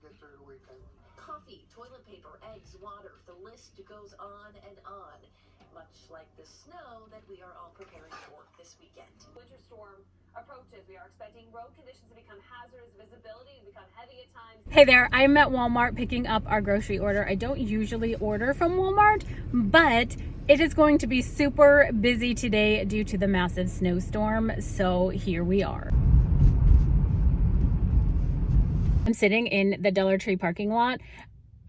get through the weekend. Coffee, toilet paper, eggs, water, the list goes on and on. Much like the snow that we are all preparing for this weekend. Winter storm approaches. We are expecting road conditions to become hazardous, visibility to become heavy at times. Hey there, I'm at Walmart picking up our grocery order. I don't usually order from Walmart, but it is going to be super busy today due to the massive snowstorm, so here we are. I'm sitting in the Dollar Tree parking lot.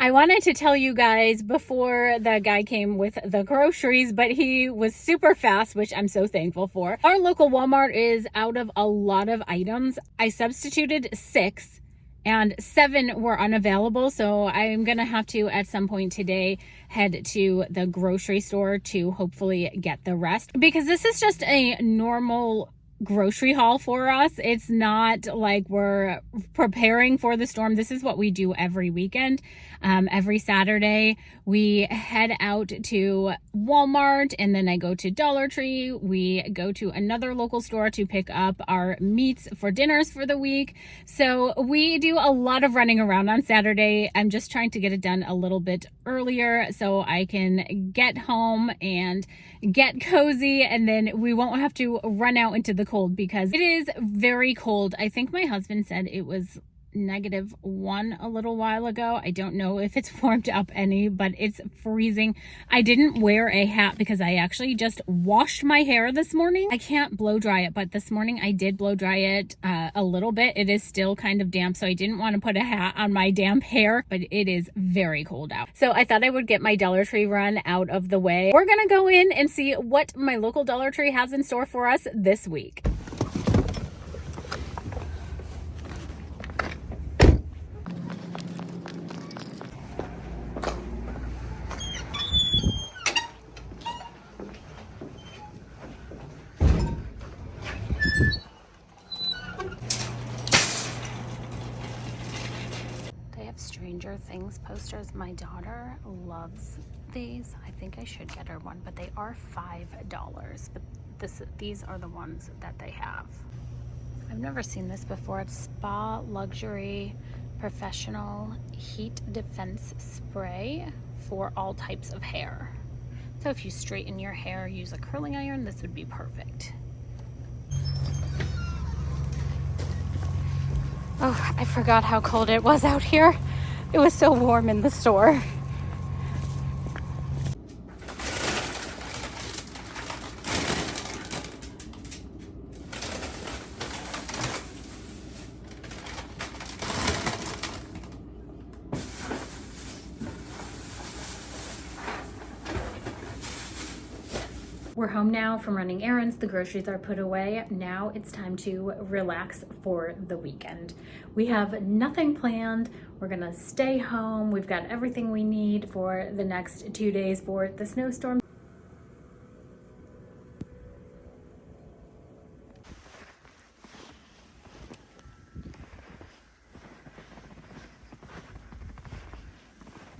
I wanted to tell you guys before the guy came with the groceries, but he was super fast, which I'm so thankful for. Our local Walmart is out of a lot of items. I substituted 6 and 7 were unavailable. So I'm going to have to, at some point today, head to the grocery store to hopefully get the rest, because this is just a normal grocery haul for us. It's not like we're preparing for the storm. This is what we do every weekend. Every Saturday we head out to Walmart, and then I go to Dollar Tree. We go to another local store to pick up our meats for dinners for the week. So we do a lot of running around on Saturday. I'm just trying to get it done a little bit earlier so I can get home and get cozy, and then we won't have to run out into the cold, because it is very cold. I think my husband said it was -1 a little while ago. I don't know if it's warmed up any, but it's freezing. I didn't wear a hat because I actually just washed my hair this morning. I can't blow dry it, but this morning I did blow dry it a little bit. It is still kind of damp, so I didn't want to put a hat on my damp hair, but it is very cold out. So I thought I would get my Dollar Tree run out of the way. We're gonna go in and see what my local Dollar Tree has in store for us this week. Stranger Things posters. My daughter loves these. I think I should get her one, but they are $5. But these are the ones that they have. I've never seen this before. It's Spa Luxury Professional Heat Defense Spray for all types of hair. So if you straighten your hair, use a curling iron, this would be perfect. Oh, I forgot how cold it was out here. It was so warm in the store. We're home now from running errands. The groceries are put away. Now it's time to relax for the weekend. We have nothing planned. We're gonna stay home. We've got everything we need for the next 2 days for the snowstorm.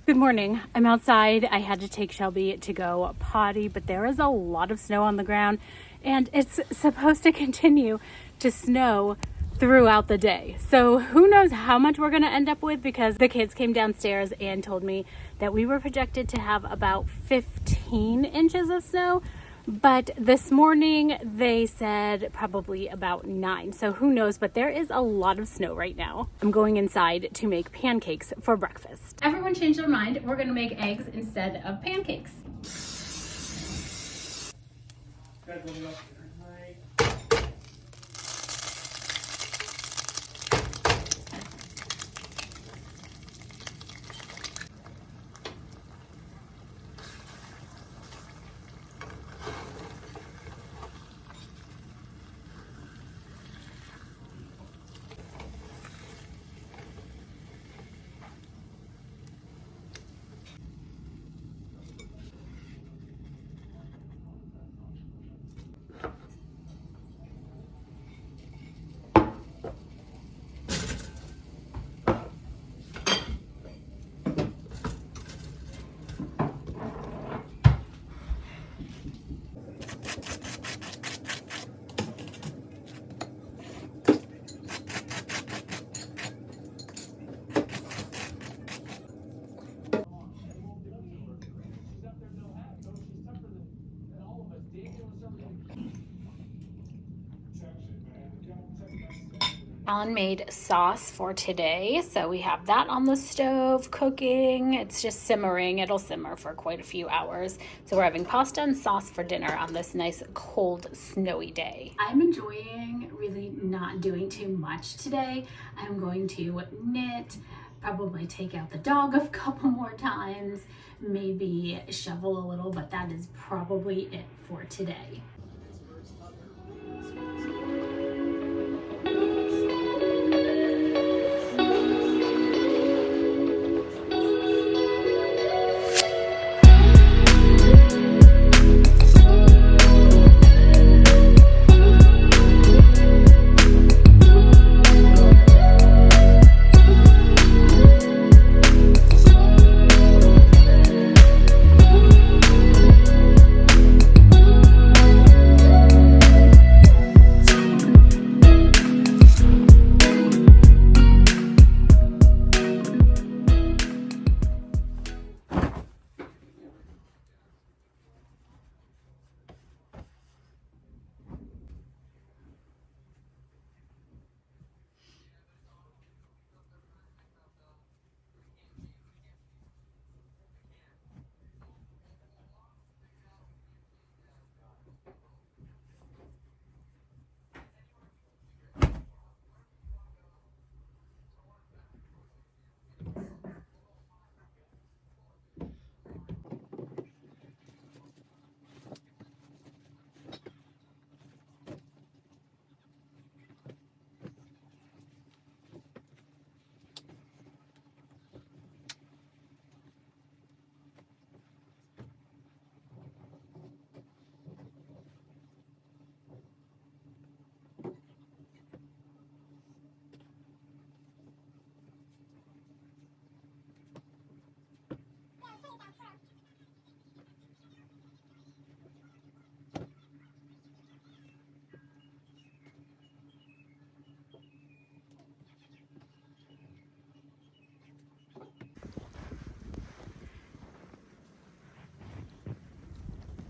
Good morning. I'm outside. I had to take Shelby to go potty, but there is a lot of snow on the ground, and it's supposed to continue to snow throughout the day. So who knows how much we're going to end up with, because the kids came downstairs and told me that we were projected to have about 15 inches of snow. But this morning they said probably about 9. So who knows, but there is a lot of snow right now. I'm going inside to make pancakes for breakfast. Everyone changed their mind. We're gonna make eggs instead of pancakes. Alan made sauce for today, so we have that on the stove cooking. It's just simmering. It'll simmer for quite a few hours. So we're having pasta and sauce for dinner on this nice cold snowy day. I'm enjoying really not doing too much today. I'm going to knit, probably take out the dog a couple more times, maybe shovel a little, but that is probably it for today.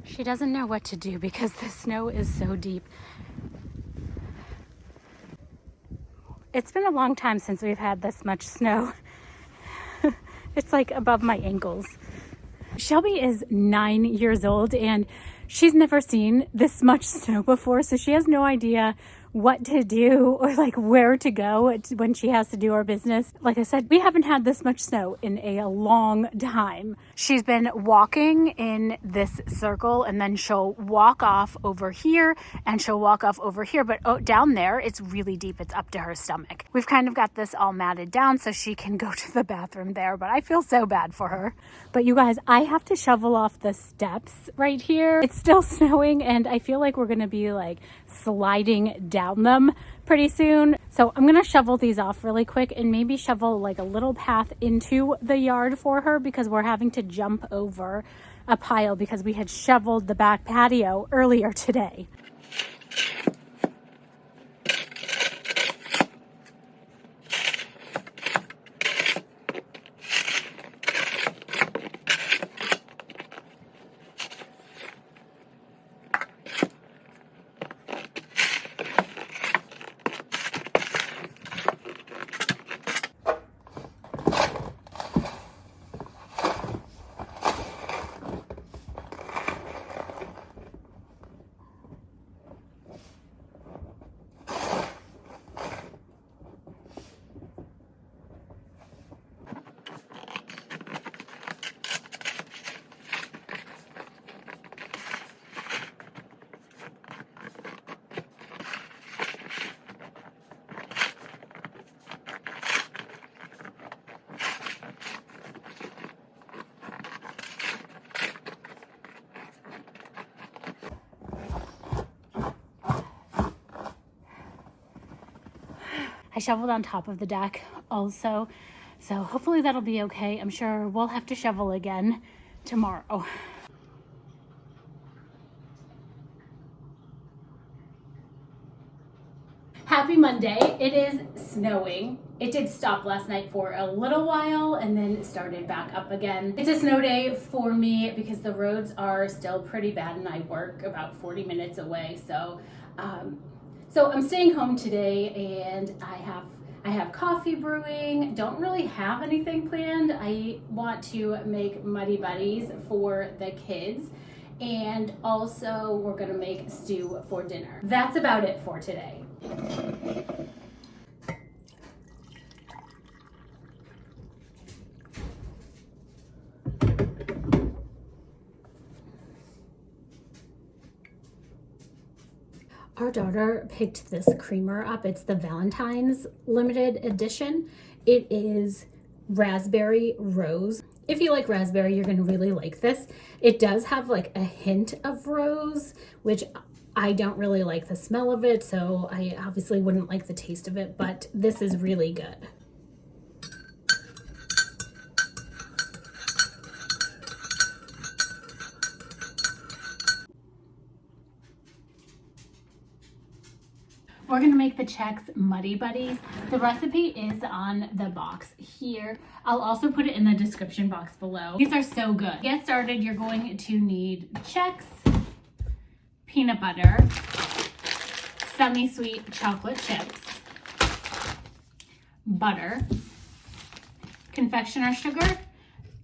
She doesn't know what to do because the snow is so deep. It's been a long time since we've had this much snow. It's like above my ankles. Shelby is 9 years old and she's never seen this much snow before, so she has no idea what to do or like where to go when she has to do her business. Like I said, we haven't had this much snow in a long time. She's been walking in this circle and then she'll walk off over here and she'll walk off over here, but down there it's really deep. It's up to her stomach. We've kind of got this all matted down so she can go to the bathroom there, but I feel so bad for her. But you guys, I have to shovel off the steps right here. It's still snowing and I feel like we're gonna be like sliding down them pretty soon. So I'm gonna shovel these off really quick and maybe shovel like a little path into the yard for her because we're having to jump over a pile because we had shoveled the back patio earlier today. I shoveled on top of the deck also, so hopefully that'll be okay. I'm sure we'll have to shovel again tomorrow. Happy Monday. It is snowing. It did stop last night for a little while and then it started back up again. It's a snow day for me because the roads are still pretty bad and I work about 40 minutes away, so So I'm staying home today and I have coffee brewing. Don't really have anything planned. I want to make Muddy Buddies for the kids, and also we're gonna make stew for dinner. That's about it for today. Our daughter picked this creamer up. It's the Valentine's limited edition. It is raspberry rose. If you like raspberry, you're gonna really like this. It does have like a hint of rose, which I don't really like the smell of it, so I obviously wouldn't like the taste of it, but this is really good. We're gonna make the Chex Muddy Buddies. The recipe is on the box here. I'll also put it in the description box below. These are so good. To get started, you're going to need Chex, peanut butter, semi-sweet chocolate chips, butter, confectioner sugar,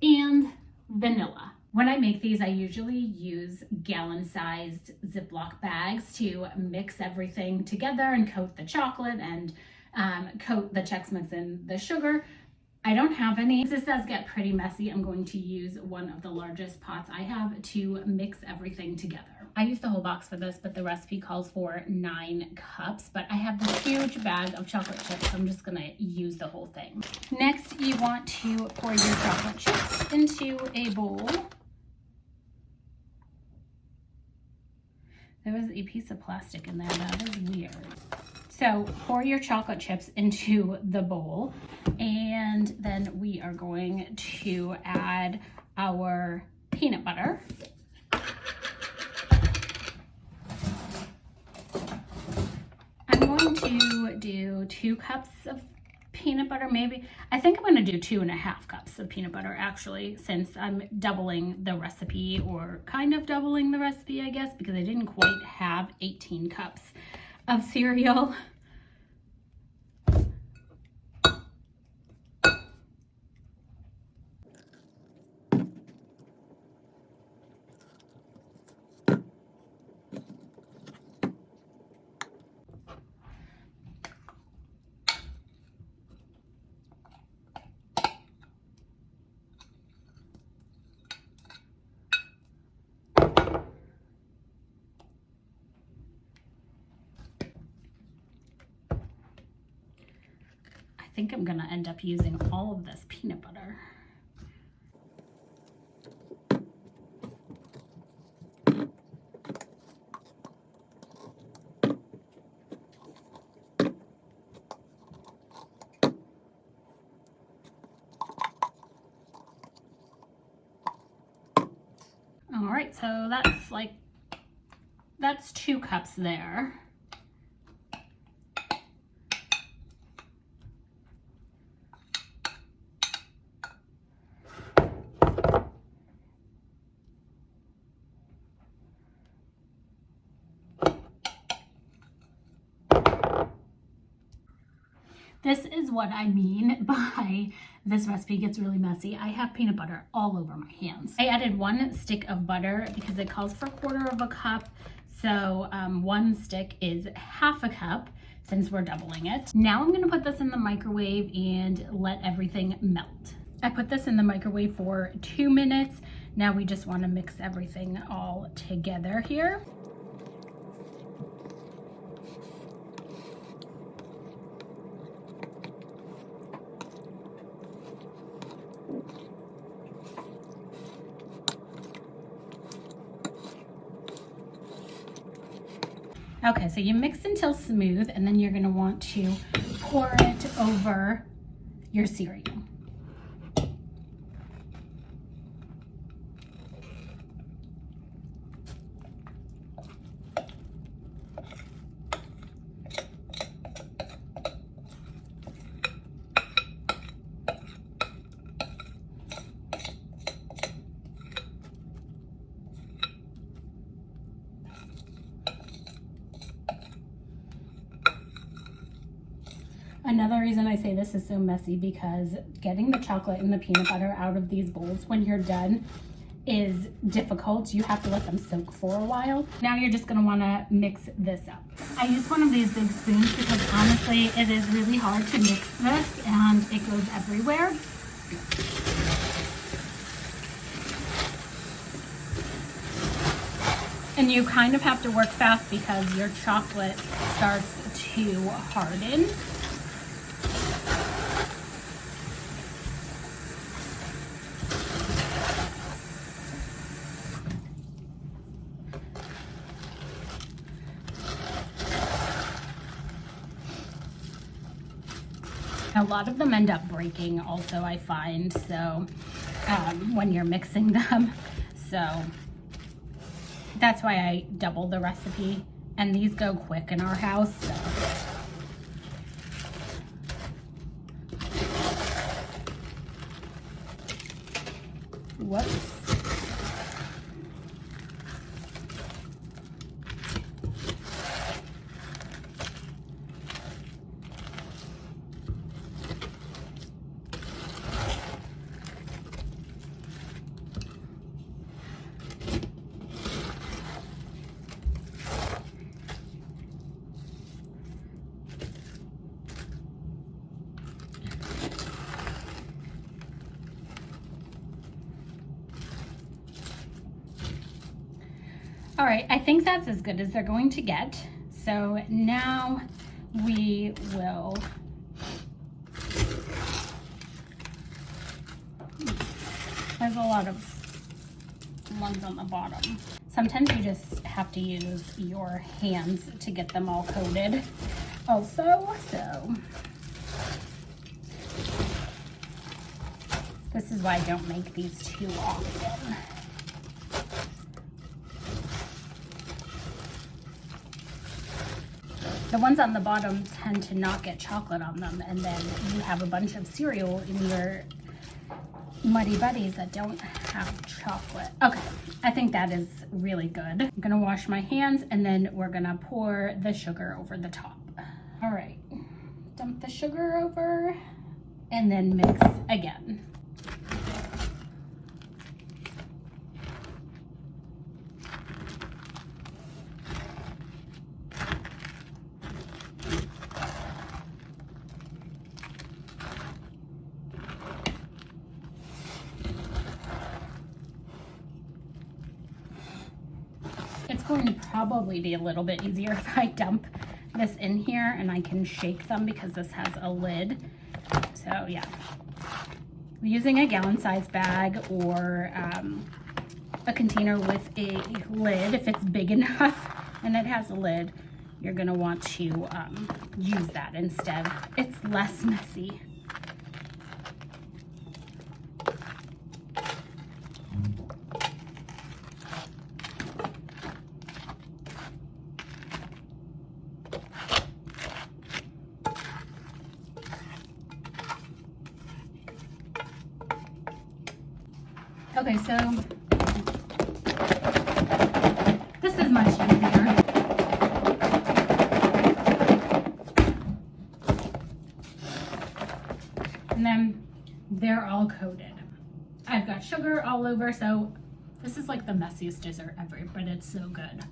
and vanilla. When I make these, I usually use gallon-sized Ziploc bags to mix everything together and coat the chocolate and coat the Chex Mix in the sugar. I don't have any. This does get pretty messy. I'm going to use one of the largest pots I have to mix everything together. I used the whole box for this, but the recipe calls for 9 cups, but I have this huge bag of chocolate chips, so I'm just gonna use the whole thing. Next, you want to pour your chocolate chips into a bowl. There was a piece of plastic in there. That is weird. So pour your chocolate chips into the bowl, and then we are going to add our peanut butter. I'm going to do 2 cups of peanut butter, maybe. I think I'm going to do 2.5 cups of peanut butter, actually, since I'm doubling the recipe, or kind of doubling the recipe, I guess, because I didn't quite have 18 cups of cereal. I think I'm gonna end up using all of this peanut butter. All right, so that's 2 cups there. This is what I mean by this recipe gets really messy. I have peanut butter all over my hands. I added 1 stick of butter because it calls for 1/4 cup. So 1 stick is 1/2 cup since we're doubling it. Now I'm gonna put this in the microwave and let everything melt. I put this in the microwave for 2 minutes. Now we just wanna mix everything all together here. Okay, so you mix until smooth, and then you're gonna want to pour it over your cereal. Another reason I say this is so messy because getting the chocolate and the peanut butter out of these bowls when you're done is difficult. You have to let them soak for a while. Now you're just gonna wanna mix this up. I use one of these big spoons because honestly, it is really hard to mix this and it goes everywhere. And you kind of have to work fast because your chocolate starts to harden. A lot of them end up breaking also, I find, so when you're mixing them. So that's why I double the recipe, and these go quick in our house. So. Whoops. All right, I think that's as good as they're going to get. So now we will there's a lot of ones on the bottom. Sometimes you just have to use your hands to get them all coated also. So this is why I don't make these too often. The ones on the bottom tend to not get chocolate on them, and then you have a bunch of cereal in your Muddy Buddies that don't have chocolate. Okay, I think that is really good. I'm gonna wash my hands, and then we're gonna pour the sugar over the top. All right, dump the sugar over, and then mix again. It's going to probably be a little bit easier if I dump this in here and I can shake them because this has a lid. So yeah, using a gallon size bag or a container with a lid, if it's big enough and it has a lid, you're gonna want to use that instead. It's less messy. Okay, so this is much easier. And then they're all coated. I've got sugar all over, so this is like the messiest dessert ever, but it's so good.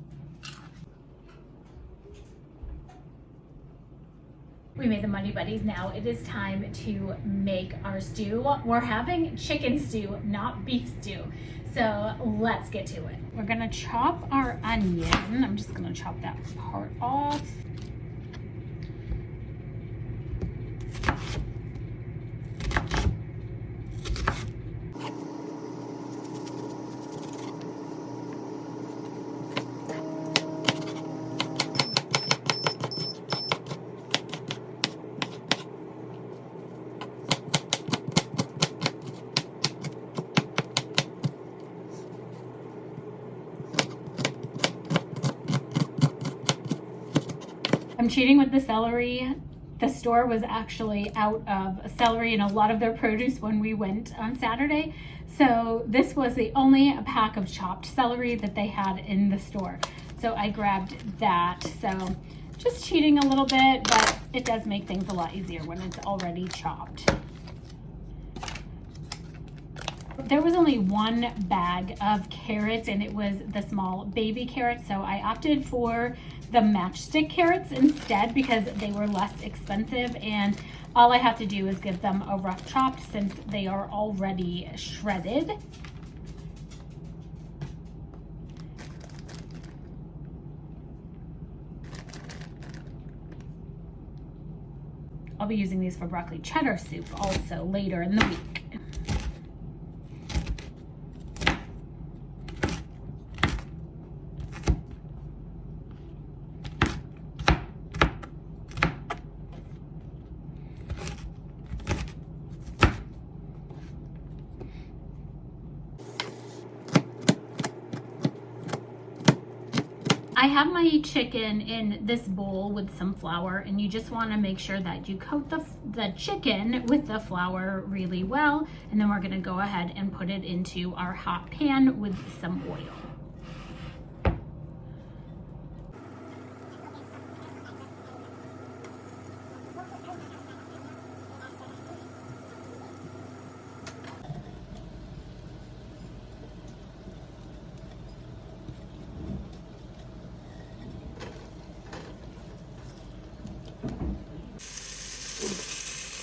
We made the Muddy Buddies. Now it is time to make our stew. We're having chicken stew, not beef stew. So let's get to it. We're gonna chop our onion. I'm just gonna chop that part off. I'm cheating with the celery. The store was actually out of celery and a lot of their produce when we went on Saturday. So this was the only pack of chopped celery that they had in the store. So I grabbed that. So Just cheating a little bit, but it does make things a lot easier when it's already chopped. There was only one bag of carrots and it was the small baby carrots, so I opted for the matchstick carrots instead because they were less expensive, and all I have to do is give them a rough chop since they are already shredded. I'll be using these for broccoli cheddar soup also later in the week. I have my chicken in this bowl with some flour, and you just want to make sure that you coat the chicken with the flour really well, and then we're going to go ahead and put it into our hot pan with some oil.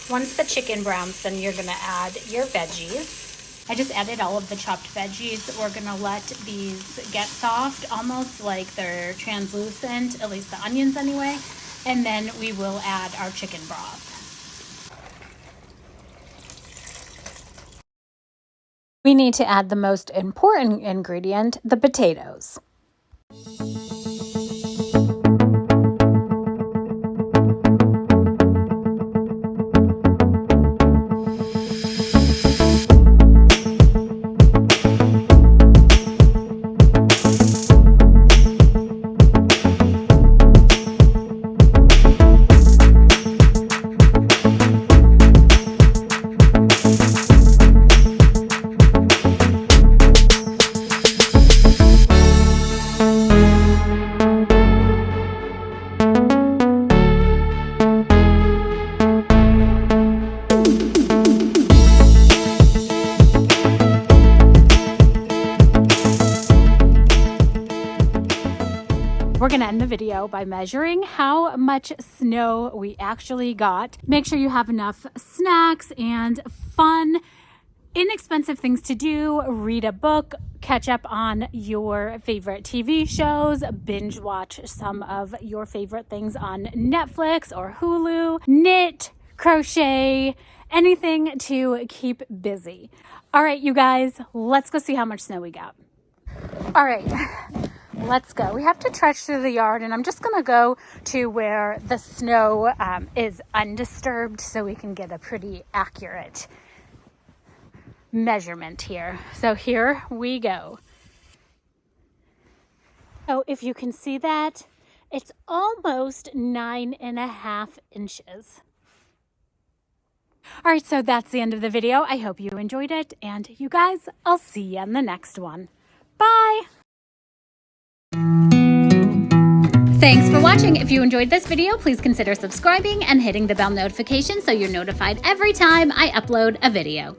Once the chicken browns, then you're gonna add your veggies. I just added all of the chopped veggies. We're gonna let these get soft, almost like they're translucent, at least the onions anyway. And then we will add our chicken broth. We need to add the most important ingredient, the potatoes. We're gonna end the video by measuring how much snow we actually got. Make sure you have enough snacks and fun, inexpensive things to do. Read a book, catch up on your favorite TV shows, binge watch some of your favorite things on Netflix or Hulu, knit, crochet, anything to keep busy. All right, you guys, let's go see how much snow we got. All right. Let's go. We have to trudge through the yard, and I'm just going to go to where the snow is undisturbed so we can get a pretty accurate measurement here. So here we go. So if you can see that, it's almost 9.5 inches. All right, so that's the end of the video. I hope you enjoyed it, and you guys, I'll see you in the next one. Bye! Thanks for watching. If you enjoyed this video, please consider subscribing and hitting the bell notification so you're notified every time I upload a video.